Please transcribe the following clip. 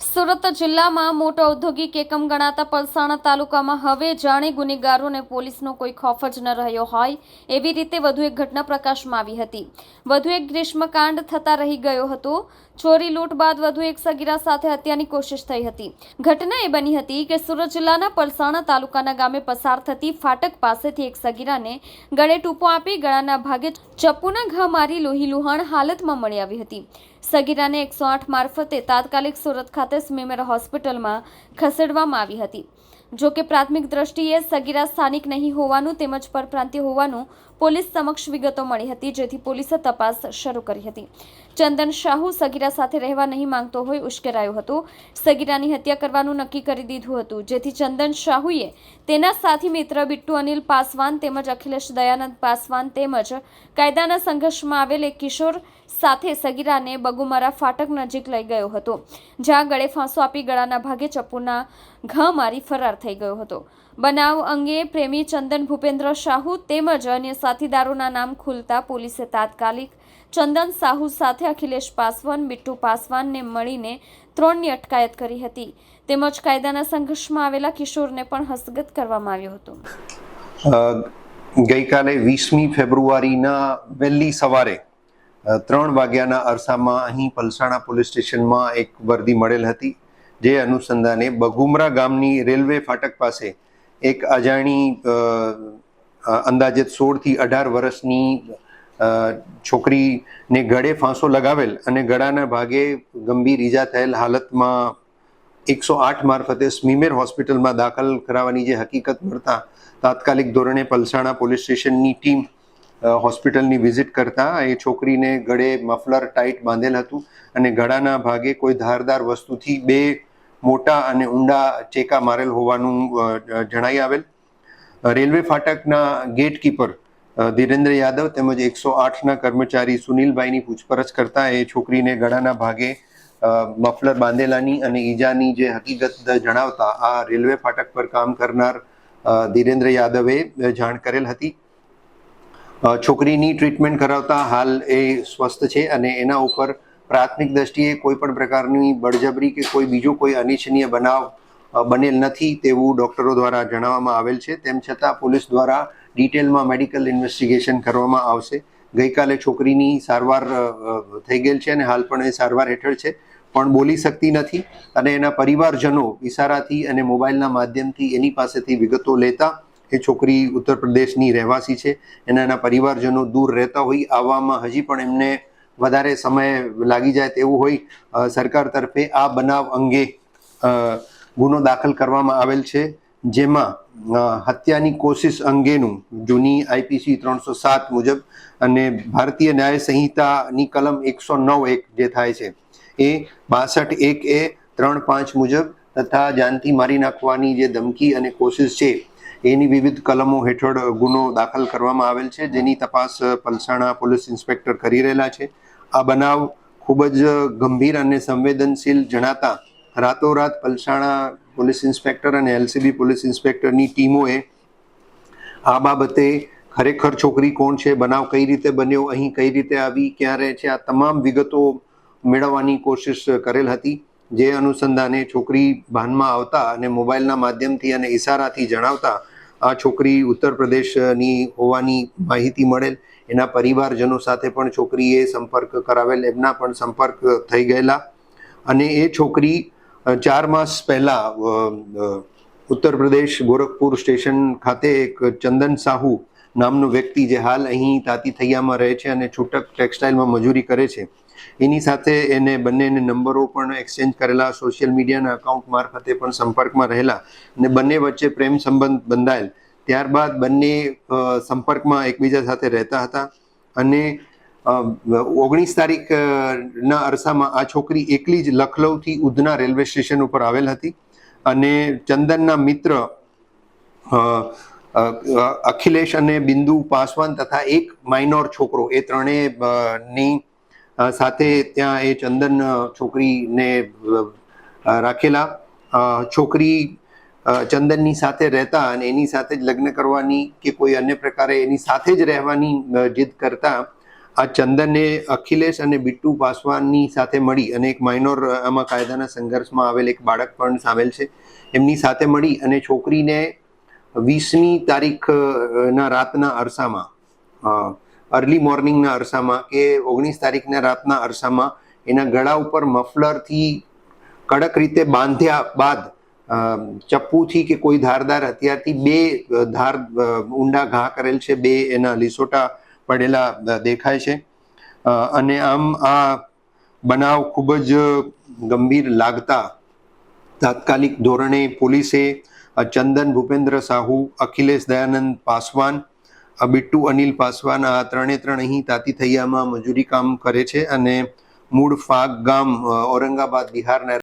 સુરત જિલ્લામાં મોટો ઔદ્યોગિક એકમ ગણાતા પલસાણા તાલુકામાં હવે જાણે ગુનેગારોને પોલીસનો કોઈ ખોફ જ ન રહ્યો હોય એવી રીતે વધુ એક ઘટના પ્રકાશમાં આવી હતી. વધુ એક ગ્રીષ્મકાંડ થતા રહી ગયો હતો. ચોરી લૂંટ બાદ વધુ એક સગીરા સાથે હત્યાની કોશિશ થઈ હતી. ઘટના એ બની હતી કે સુરત જિલ્લાના પલસાણા તાલુકાના ગામે પસાર થતી ફાટક પાસેથી એક સગીરાને ગળે ટૂંપો આપી ગળાના ભાગે ચપ્પુના ઘા મારી લોહીલુહાણ હાલતમાં મળી આવી હતી. સગીરાને 108 મારફતે તાત્કાલિક સુરત ખાતે સ્મીમેર હોસ્પિટલમાં ખસેડવામાં આવી હતી. જો કે પ્રાથમિક દ્રષ્ટિએ સગીરા સ્થાનિક નહીં હોવાનું તેમજ પરપ્રાંતીય હોવાનું પોલીસ સમક્ષ વિગતો મળી હતી, જેથી પોલીસે તપાસ શરૂ કરી હતી. ચંદન શાહુ સગીરા સાથે રહેવા નહીં માંગતો હોય ઉશ્કેરાયો હતો. સગીરાની હત્યા કરવાનું નક્કી કરી દીધું હતું, જેથી ચંદન શાહુએ તેના સાથી મિત્ર બિટ્ટુ અનિલ પાસવાન તેમજ અખિલેશ દયાનંદ પાસવાન તેમજ કાયદાના સંઘર્ષમાં આવેલ એક કિશોર સાથે સગીરાને બગુમારા ફાટક નજીક લઈ ગયો હતો, જ્યાં ગળે ફાંસો આપી ગળાના ભાગે ચપ્પુના ઘા મારી ફરાર થઈ ગયો હતો. બનાવ અંગે પ્રેમી ચંદન ભૂપેન્દ્ર શાહુ તેમજ અન્ય સાથીદારોના નામ ખુલતા પોલીસે તાત્કાલિક ચંદન શાહુ સાથે અખિલેશ પાસવાન, બિટ્ટુ પાસવાનને મળીને 3ની અટકાયત કરી હતી, તેમજ કાયદાના સંઘર્ષમાં આવેલા કિશોરને પણ હસ્તગત કરવામાં આવ્યો હતો. ગઈકાલે 20મી ફેબ્રુઆરીના વહેલી સવારે 3 વાગ્યાના અરસામાં અહીં પલસાણા પોલીસ સ્ટેશનમાં એક વર્દી મળેલ હતી. જે અનુસંધાને બગુમરા ગામની રેલવે ફાટક પાસે એક અજાણી અંદાજે 16 થી 18 વર્ષની છોકરીને ગળે ફાંસો લગાવેલ અને ગળાના ભાગે ગંભીર ઈજા થયેલ હાલતમાં 108 મારફતે સ્મીમેર હોસ્પિટલમાં દાખલ કરાવવાની જે હકીકત મળતા તાત્કાલિક ધોરણે પલસાણા પોલીસ સ્ટેશનની ટીમ હોસ્પિટલની વિઝિટ કરતા એ છોકરીને ગળે મફલર ટાઈટ બાંધેલ હતું અને ગળાના ભાગે કોઈ ધારદાર વસ્તુથી 2 મોટા અને ઊંડા ચેકા મારેલ હોવાનું જણાઈ આવેલ. રેલવે ફાટકના ગેટકીપર ધીરેન્દ્ર યાદવ તેમજ 108ના કર્મચારી સુનિલભાઈની પૂછપરછ કરતા એ છોકરીને ગળાના ભાગે મફલર બાંધેલાની અને ઈજાની જે હકીકત જણાવતા આ રેલવે ફાટક પર કામ કરનાર ધીરેન્દ્ર યાદવે જાણ કરેલ હતી. છોકરીની ટ્રીટમેન્ટ કરાવતા હાલ એ સ્વસ્થ છે અને એના ઉપર પ્રાથમિક દ્રષ્ટિએ કોઈ પણ પ્રકારની બળજબરી કે કોઈ બીજો કોઈ અનિચ્છનીય બનાવ બનેલ નથી તેવું ડોક્ટરો દ્વારા જણાવવામાં આવેલ છે. તેમ છતાં પોલીસ દ્વારા ડિટેલમાં મેડિકલ ઇન્વેસ્ટિગેશન કરવામાં આવશે. ગઈકાલે છોકરીની સારવાર થઈ ગયેલ છે અને હાલ પણ એ સારવાર હેઠળ છે, પણ બોલી શકતી નથી અને એના પરિવારજનો ઇશારાથી અને મોબાઈલના માધ્યમથી એની પાસેથી વિગતો લેતા એ છોકરી ઉત્તર પ્રદેશની રહેવાસી છે. એના પરિવારજનો દૂર રહેતા હોય, આવવામાં હજી પણ એમને વધારે સમય લાગી જાય તેવું હોય સરકાર તરફે આ બનાવ અંગે ગુનો દાખલ કરવામાં આવેલ છે, જેમાં હત્યાની કોશિશ અંગેનું જૂની આઈપીસી 307 મુજબ અને ભારતીય ન્યાય સંહિતાની કલમ 109(1) જે થાય છે એ 62(1)(a) 3(5) મુજબ તથા જાનથી મારી નાખવાની જે ધમકી અને કોશિશ છે એની વિવિધ કલમો હેઠળ ગુનો દાખલ કરવામાં આવેલ છે, જેની તપાસ પલસાણા પોલીસ ઇન્સ્પેક્ટર કરી રહેલા છે. આ બનાવ ખૂબ જ ગંભીર અને સંવેદનશીલ જણાતા રાતોરાત પલસાણા પોલીસ ઇન્સ્પેક્ટર અને એલસીબી પોલીસ ઇન્સ્પેક્ટરની ટીમોએ આ બાબતે ખરેખર છોકરી કોણ છે, બનાવ કઈ રીતે બન્યો, અહીં કઈ રીતે આવી, ક્યાં રહે છે, આ તમામ વિગતો મેળવવાની કોશિશ કરેલ હતી. જે અનુસંધાને છોકરી ભાનમાં આવતા અને મોબાઈલના માધ્યમથી અને ઈશારાથી જણાવતા આ છોકરી ઉત્તર પ્રદેશની હોવાની માહિતી મળેલ. એના પરિવારજનો સાથે પણ છોકરીએ સંપર્ક કરાવેલ, એમના પણ સંપર્ક થઈ ગયેલા અને એ છોકરી 4 માસ પહેલા ઉત્તર પ્રદેશ ગોરખપુર સ્ટેશન ખાતે એક ચંદન સાહુ નામનો વ્યક્તિ જે હાલ અહીં તાતી થૈયામાં રહે છે અને છૂટક ટેક્સટાઇલમાં મજૂરી કરે છે, એની સાથે એને બંનેને નંબરો પણ એક્સચેન્જ કરેલા, સોશિયલ મીડિયાના અકાઉન્ટ મારફતે પણ સંપર્કમાં રહેલા અને બંને વચ્ચે પ્રેમ સંબંધ બંધાયેલ. ત્યારબાદ બંને સંપર્કમાં એકબીજા સાથે રહેતા હતા અને 19 તારીખના અરસામાં આ છોકરી એકલી જ લખનૌથી ઉધના રેલવે સ્ટેશન ઉપર આવેલ હતી અને ચંદનના મિત્ર અખિલેશ અને બિંદુ પાસવાન તથા એક માઇનોર છોકરો એ ત્રણેયની સાથે ત્યાં એ ચંદન છોકરીને રાખેલા. છોકરી ચંદનની સાથે રહેતા અને એની સાથે જ લગ્ન કરવાની કે કોઈ અન્ય પ્રકારે એની સાથે જ રહેવાની જીદ કરતા આ ચંદને અખિલેશ અને બિટ્ટુ પાસવાનની સાથે મળી અને એક માઇનોર આમાં કાયદાના સંઘર્ષમાં આવેલ એક બાળક પણ સામેલ છે, એમની સાથે મળી અને છોકરીને 20મી તારીખના રાતના અરસામાં અર્લી મોર્નિંગના અરસામાં કે 19 તારીખના રાતના અરસામાં એના ગળા ઉપર મફલરથી કડક રીતે બાંધ્યા બાદ ચપ્પુથી કે કોઈ ધારદાર હથિયારથી 2 ધાર ઊંડા ઘા કરેલ છે, 2 એના લીસોટા પડેલા દેખાય છે. અને આમ આ બનાવ ખૂબ જ ગંભીર લાગતા તાત્કાલિક ધોરણે પોલીસે ચંદન ભૂપેન્દ્ર સાહુ, અખિલેશ દયાનંદ પાસવાન, બિટ્ટુ અનિલ પાસવાન આ 3 અહીં તાતીથૈયામાં મજૂરી કામ કરે છે અને મૂળ ફાગ ગામ ઔરંગાબાદ બિહારના